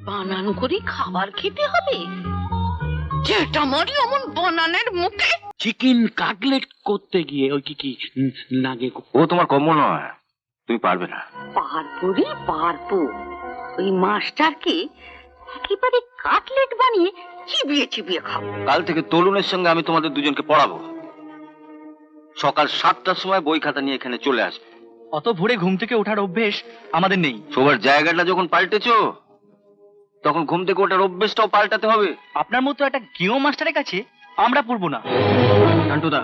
বানান করে খাবার খেতে হবে? যেটা মরি অমন বানানের মুখে। চিকেন কাটলেট করতে গিয়ে ওই কি লাগে? ও তোমার কম্য নয়, তুমি পারবে না। পারবো রে পারবো। ওই মাস্টারকে একেবারে কাটলেট বানিয়ে চিবিয়ে চিবিয়ে খাবো। কাল থেকে তরুণের সঙ্গে আমি তোমাদের দুজনকে পড়াবো। সকাল 7টার সময় বই খাতা নিয়ে এখানে চলে আসবে। অত ভোরে ঘুম থেকে ওঠার অভ্যেস আমাদের নেই। সবার জায়গাটা যখন পাল্টেছো তখন ঘুম থেকে ওঠার অভ্যেসটাও পাল্টাতে হবে। আপনার মতো একটা গেঁয়ো মাস্টারের কাছে আমরা পড়বো না। নান্টুদা,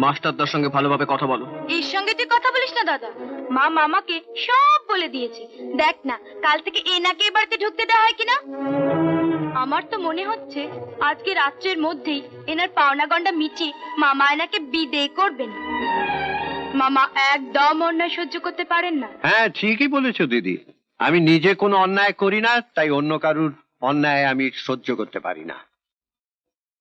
মাস্টারদার সঙ্গে ভালোভাবে কথা বলো। এর সঙ্গে তুই কথা বলিস না দাদা, মা মামাকে সব বলে দিয়েছে। দেখ না, কাল থেকে এনাকে এ বাড়িতে ঢুকতে দেওয়া হয় কিনা। আমার তো মনে হচ্ছে আজকে রাত্রের মধ্যেই এনার পাওনা গন্ডা মিটিয়ে মামা এনাকে বিদেয় করবেন। মামা একদম অন্যায় সহ্য করতে পারেন না। হ্যাঁ, ঠিকই বলেছো দিদি। আমি নিজে কোনো অন্যায় করি না, তাই অন্য কারুর অন্যায় আমি সহ্য করতে পারি না।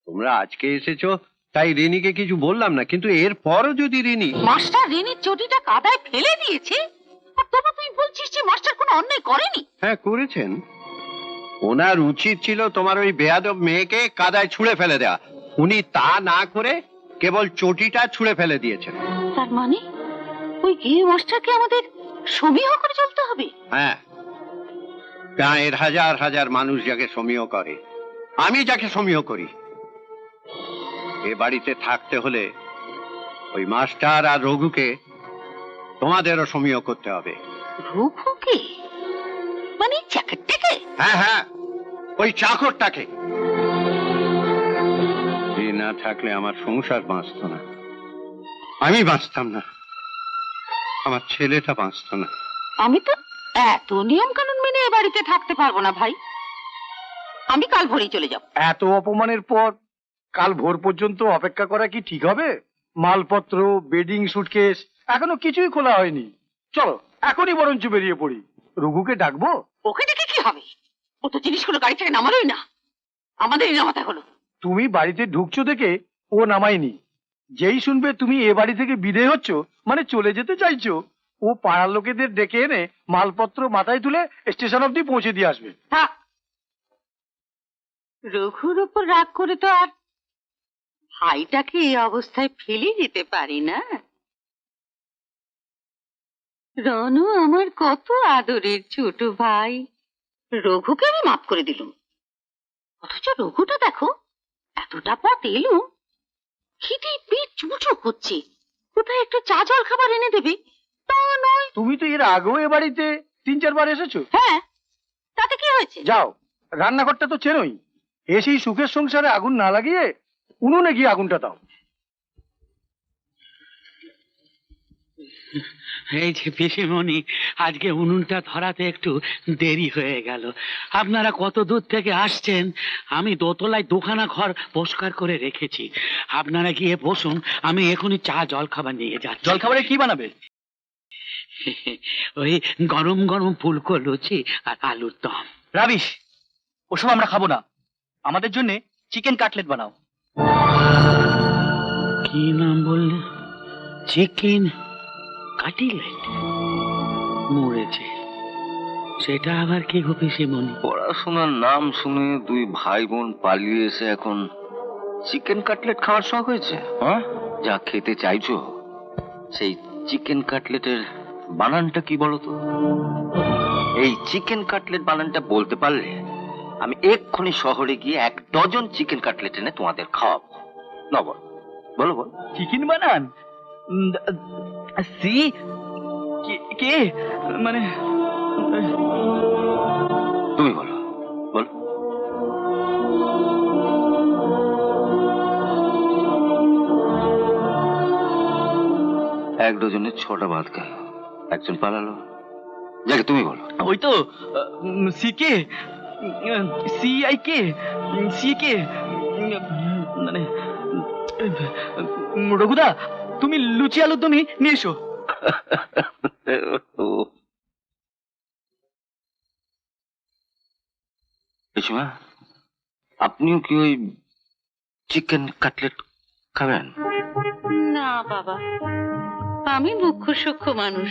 তোমরা আজকে এসেছো তাই রিনিকে কিছু বললাম না, কিন্তু এরপরও যদি রিনি... মাস্টার রিনির চটিটা কাদায় ফেলে দিয়েছে, আর তবু তুই বলছিস যে মাস্টার কোনো অন্যায় করেনি? হ্যাঁ, করেছেন। ওনার উচিত ছিল তোমার ওই বেয়াদব মেয়েকে কাদায় ছুঁড়ে ফেলে দেওয়া। উনি তা না করে কেবল চটিটা ছুঁড়ে ফেলে দিয়েছেন। তার মানে ওই গেয়ে মাস্টারকে আমাদের সমীহ করে চলতে হবে? হ্যাঁ, গাঁয়ের হাজার হাজার মানুষ যাকে সমীহ করে, আমি যাকে সমীহ করি। এ বাড়িতে থাকতে হলে ওই মাস্টার আর রঘুকে তোমাদেরও সমীহ করতে হবে। রঘুকে মানে চাকরটাকে? হ্যাঁ হ্যাঁ, ওই চাকরটাকে। এ না থাকলে আমার সংসার বাঁচত না, আমি বাঁচতাম না, আমার ছেলেটা বাঁচত না। আমি তো এত নিয়ম কানুন মেনে এ বাড়িতে থাকতে পারবো না ভাই। আমি কাল ভোরেই চলে যাব। এত অপমানের পর কাল ভোর পর্যন্ত অপেক্ষা করা কি ঠিক হবে? মালপত্র, বেডিং সুটকেস এখনো কিছুই খোলা হয়নি। চলো এখনই বরঞ্চ বেরিয়ে পড়ি। রঘুকে ডাকবো? ওকে ডেকে কি হবে? ও তো জিনিসগুলো গাড়ি থেকে নামালোই না, আমাদেরই নামাতে হলো। তুমি বাড়িতে ঢুকছো দেখে ও নামায়নি। যেই শুনবে তুমি এ বাড়ি থেকে বিদেয় হচ্ছ, মানে চলে যেতে চাইছো, ও পাড়ার লোকেদের ডেকে এনে মালপত্র মাথায় তুলে স্টেশন অব্দি পৌঁছে দিয়ে আসবে। থাক, রঘুর উপর রাগ করে তো আর ভাইটাকে এই অবস্থায় ফেলে দিতে পারি না। রনু আমার কত আদরের ছোট ভাই, রঘুকে আমি মাফ করে দিলুম, অথচ রঘুটা দেখো এতটা পথ এলো, খিদে পেট চুচো করছে, কোথায় একটু চা জল খাবার এনে দেবে তা নয়। তুমি তো এর আগেও এ বাড়িতে 3-4 বার এসেছো। হ্যাঁ, তাতে কি হয়েছে? যাও, রান্নাঘরটা তো চেনোই। এসেই সুখের সংসারে আগুন না লাগিয়ে উনুনে গিয়ে আগুনটা দাও। এই যে পিসিমণি, আজকে উনুনটা ধরাতে একটু দেরি হয়ে গেল। আপনারা কত দূর থেকে আসছেন, আমি দোতলায় দুখানা ঘর পরিষ্কার করে রেখেছি। আপনারা গিয়ে বসুন, আমি এখনই চা জল খাবার নিয়ে যাচ্ছি। জল খাবারে কি বানাবে? ওই গরম গরম ফুলকো লুচি আর আলুর দম। রাবিশ, ওসব আমরা খাবো না। আমাদের জন্য চিকেন কাটলেট বানাও। কি নাম বললে? Chicken cutlet? মরেছে, সেটা আবার কি গো পিসিমণি? পড়াশোনার নাম শুনে দুই ভাই বোন পালিয়ে এসে এখন চিকেন কাটলেট খাওয়ার শখ হয়েছে? হ্যাঁ, যা খেতে চাইছো সেই চিকেন কাটলেটের বানানটা কি বলো তো? এই চিকেন কাটলেট বানানটা বলতে পারলে আমি এক্ষুনি শহরে গিয়ে 1 ডজন চিকেন কাটলেট এনে তোমাদের খাওয়াবো। না বল, বলো বল। চিকেন বানান? সি কে মানে? তুমি বলো, বলো। এক ডজনে 6টা ভাত গেল, একজন পালালো। যাকে তুমি বলো। ওই তো সি কে, CI কে, সি কে মানে রঘুদা, তুমি লুচি আলুর দমই নিয়ে এসো। পিসিমা, আপনিও কি ওই চিকেন কাটলেট খাবেন? না বাবা, আমি মুখ্য সূক্ষ্ম মানুষ,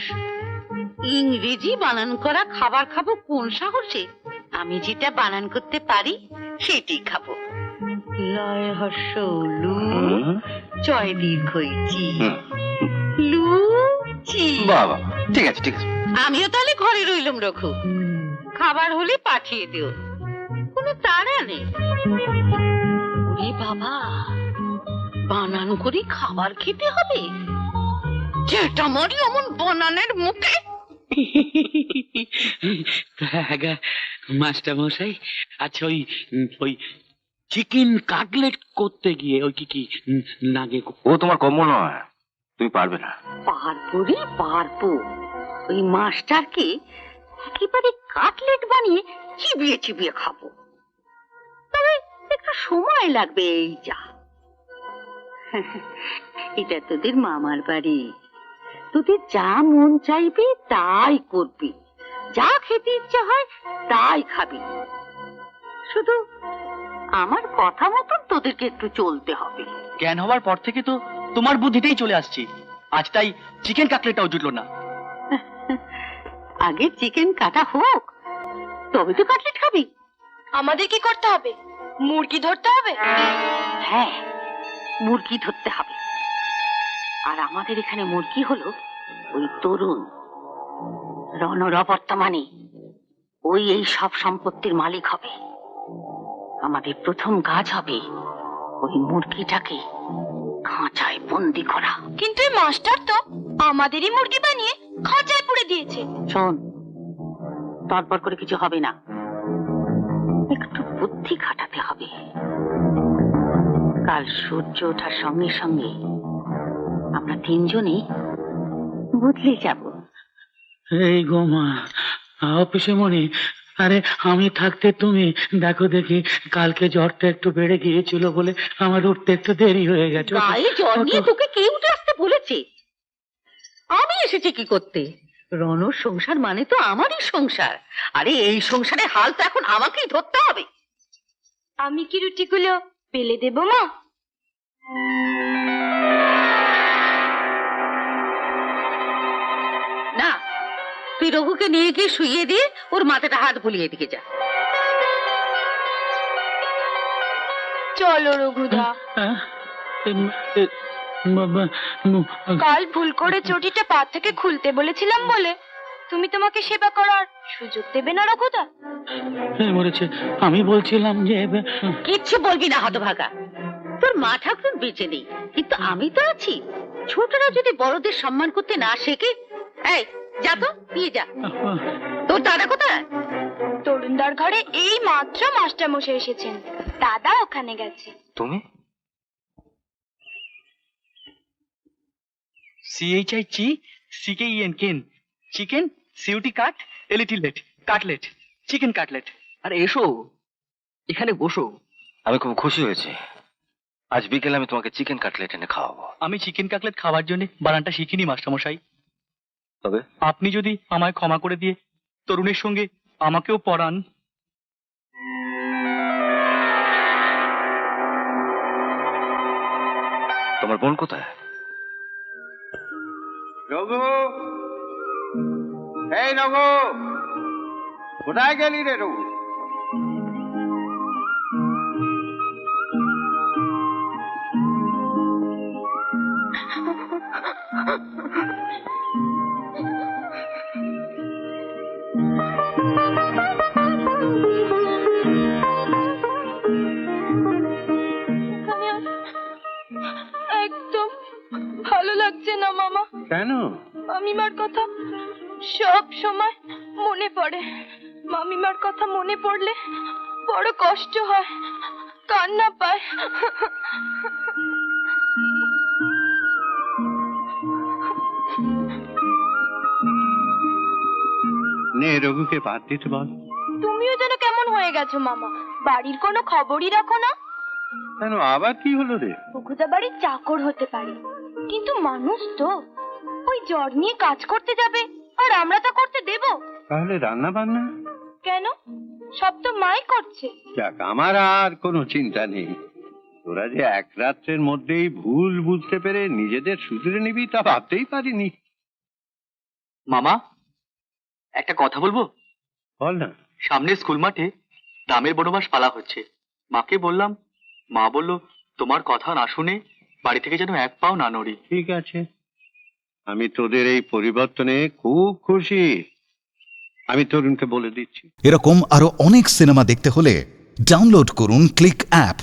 ইংরেজি বানান করা খাবার খাবো কোন সাহসে? আমি যেটা বানান করতে পারি সেটি খাবো। লয় হর্ষ লু, চয় দীর্ঘ চি, লুচি। বাবা, ঠিক আছে ঠিক আছে। আমিও তাহলে ঘরে রইলাম রঘু, খাবার হলে পাঠিয়ে দিও, কোনো তাড়া নেই। ওরে বাবা, বানান করে খাবার খেতে হবে? যেটা মরি অমন বানানের মুখে। মাস্টার মশাই, আচ্ছা ওই ওই চিকেন কাটলেট করতে গিয়ে ওই কি নাগে ও তোমার কম্য নয়, তুমি পারবে না। পারবো রে পারবো, ওই মাস্টারকে একেবারে কাটলেট বানিয়ে চিবিয়ে চিবিয়ে খাবো, তবে একটু সময় লাগবে। এই যা, এটা তোদের মামার বাড়ি, তোদের যা মন চাইবে তাই করবি, যা খেতে ইচ্ছা হয় তাই খাবি, শুধু আমার কথা মতন তোদেরকে একটু চলতে হবে। জ্ঞান হওয়ার পর থেকে তো তোমার বুদ্ধিতেই চলে আসছি, আজ তাই চিকেন কাটলেটটাও জুটলো না। আগে চিকেন কাটা হোক, তবে তো কাটলেট খাবি। আমাদের কি করতে হবে? মুরগি ধরতে হবে? হ্যাঁ, মুরগি ধরতে হবে। আর আমাদের এখানে মুরগি হলো ওই তরুণ রণরা, বর্তমানে ওই এই সব সম্পত্তির মালিক হবে। আমাদের প্রথম কাজ হবে ওই মুরগিটাকে খাঁচায় বন্দি করা। কিন্তু এই মাস্টার তো আমাদেরই মুরগি বানিয়ে খাঁচায় পুরে দিয়েছে। শোন, তরপর করে কিছু হবে না, একটু বুদ্ধি খাটাতে হবে। কাল সূর্য ওঠার সঙ্গে সঙ্গে আমরা তিনজনই বদলে যাব। এই গো মা, অফিসে মনে, আরে আমি থাকতে তুমি দেখো দেখি, কালকে জ্বরটা একটু বেড়ে গিয়েছিল বলে আমার উঠতে একটু দেরি হয়ে গেছে। গায়ে জ্বর নিয়ে তোকে কে উঠে আসতে বলেছে? আমি এসেছি কি করতে? রণর সংসার মানে তো আমারই সংসার, আরে এই সংসারে হাল তো এখন আমাকেই ধরতে হবে। আমি কি রুটিগুলো বেলে দেবো মা? না, তুই রঘুকে নিয়ে গিয়ে শুইয়ে দিয়ে ওর মাথাটা হাত বুলিয়ে দিকে যা। চলো রঘুদা, কাল ভুল করে চটিটা পা থেকে খুলতে বলেছিলাম বলে তুমি তোমাকে সেবা করার সুযোগ দেবে না রঘুদা? মরেছে, আমি বলছিলাম যে কিচ্ছু বলবি না হতভাগা, তোর মা ঠাকুর বেঁচে নেই, কিন্তু আমি তো আছি। ছোটরা যদি বড়দের সম্মান করতে না শেখে, এই যা তো নিয়ে যা। তোর দাদা কোথায়? তরুণদার ঘরে এই মাত্র মাস্টার মশাই এসেছেন, দাদা ওখানে গেছে। তুমি CHI CKEN কেন, চিকেন সিউটি কাট এলিটিলেট কাটলেট, চিকেন কাটলেট। আরে এসো, এখানে বসো। আমি খুব খুশি হয়েছি, আজ বিকেলে আমি তোমাকে চিকেন কাটলেট এনে খাওয়াবো। আমি চিকেন কাটলেট খাওয়ার জন্য বানানটা শিখিনি মাস্টারমশাই, তবে আপনি যদি আমায় ক্ষমা করে দিয়ে তরুণের সঙ্গে আমাকেও পড়ান। তোমার বোন কোথায়? রঘু, এই রঘু, কোথায় গেলি রে রঘু? একদম ভালো লাগছে না মামা। কেন? মামিমার কথা সব সময় মনে পড়ে, মামিমার কথা মনে পড়লে বড় কষ্ট হয়, কান্না পায়। নে রঘুকে বাদ দিতে বল। তুমিও যেন কেমন হয়ে গেছো মামা, বাড়ির কোনো খবরই রাখো না। কেন, আবার কি হলো রে? বকুদা বাড়ির চাকর হতে পারে, কিন্তু মানুষ তো, ওই জ্বর নিয়ে কাজ করতে যাবে আর আমরা তা করতে দেব? তাহলে রান্না বান্না? কেন, সব তো মাই করছে। যাক, আমার আর কোনো চিন্তা নেই। তোরা যে এক রাত্রের মধ্যেই ভুল বুঝতে পেরে নিজেদের শুধরে নিবি তা ভাবতেই পারিনি। মামা, একটা কথা বলবো? বল না। সামনে স্কুল মাঠে দামের বনবাস পালা হচ্ছে। মাকে বললাম, মা বলল তোমার কথা না শুনে বাড়ি থেকে যেন এক পাও না নড়ি। ঠিক আছে, আমি তোদের এই পরিবর্তনে খুব খুশি। আমি তরুণকে বলে দিচ্ছি। এরকম আরো অনেক সিনেমা দেখতে হলে ডাউনলোড করুন ক্লিক অ্যাপ।